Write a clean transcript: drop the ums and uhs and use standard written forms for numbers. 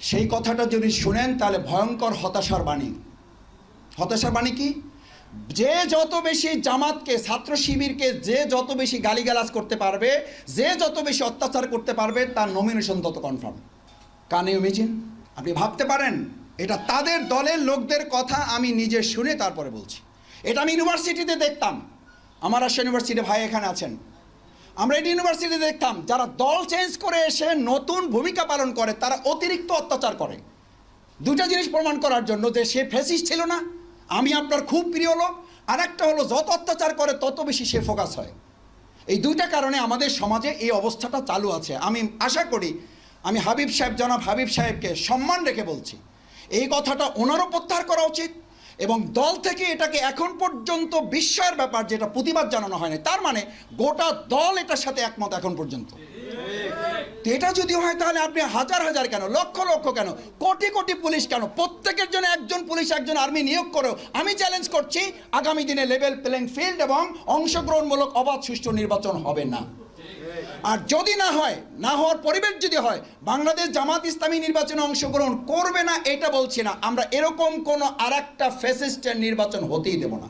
সেই কথাটা যদি শুনেন তাহলে ভয়ঙ্কর হতাশার বাণী। হতাশার বাণী কি? যে যত বেশি জামাতকে, ছাত্র শিবিরকে যে যত বেশি গালিগালাজ করতে পারবে, যে যত বেশি অত্যাচার করতে পারবে, তার নমিনেশন তত কনফার্ম। Can you imagine? আপনি ভাবতে পারেন? এটা তাদের দলের লোকদের কথা আমি নিজে শুনে তারপরে বলছি। এটা আমি ইউনিভার্সিটিতে দেখতাম। আমার রাজশাহী ইউনিভার্সিটি ভাই এখানে আছেন। আমরা এটি ইউনিভার্সিটিতে দেখতাম, যারা দল চেঞ্জ করে এসে নতুন ভূমিকা পালন করে তারা অতিরিক্ত অত্যাচার করে। দুটা জিনিস প্রমাণ করার জন্য যে সে ফ্যাসিস্ট ছিল না, আমি আপনার খুব প্রিয় লোক, আর একটা হলো যত অত্যাচার করে তত বেশি সে ফোকাস হয়। এই দুইটা কারণে আমাদের সমাজে এই অবস্থাটা চালু আছে। আমি আশা করি, আমি হাবিব সাহেব, জনাব হাবিব সাহেবকে সম্মান রেখে বলছি, এই কথাটা ওনারও প্রত্যাহার করা উচিত এবং দল থেকে এটাকে এখন পর্যন্ত বিস্ময়ের ব্যাপার যেটা প্রতিবাদ জানানো হয়নি, তার মানে গোটা দল এটার সাথে একমত এখন পর্যন্ত। তো এটা যদি হয় তাহলে আপনি হাজার হাজার কেন, লক্ষ লক্ষ কেন, কোটি কোটি পুলিশ কেন, প্রত্যেকের জন্য একজন পুলিশ একজন আর্মি নিয়োগ করেও আমি চ্যালেঞ্জ করছি আগামী দিনে লেভেল প্লেইং ফিল্ড এবং অংশগ্রহণমূলক অবাধ সুষ্ঠু নির্বাচন হবে না। আর যদি না হয়, না হওয়ার পরিবেশ যদি হয়, বাংলাদেশ জামাত ইসলামী নির্বাচনে অংশগ্রহণ করবে না এটা বলছি না, আমরা এরকম কোনো আরেকটা ফ্যাসিস্টের নির্বাচন হতেই দেব না।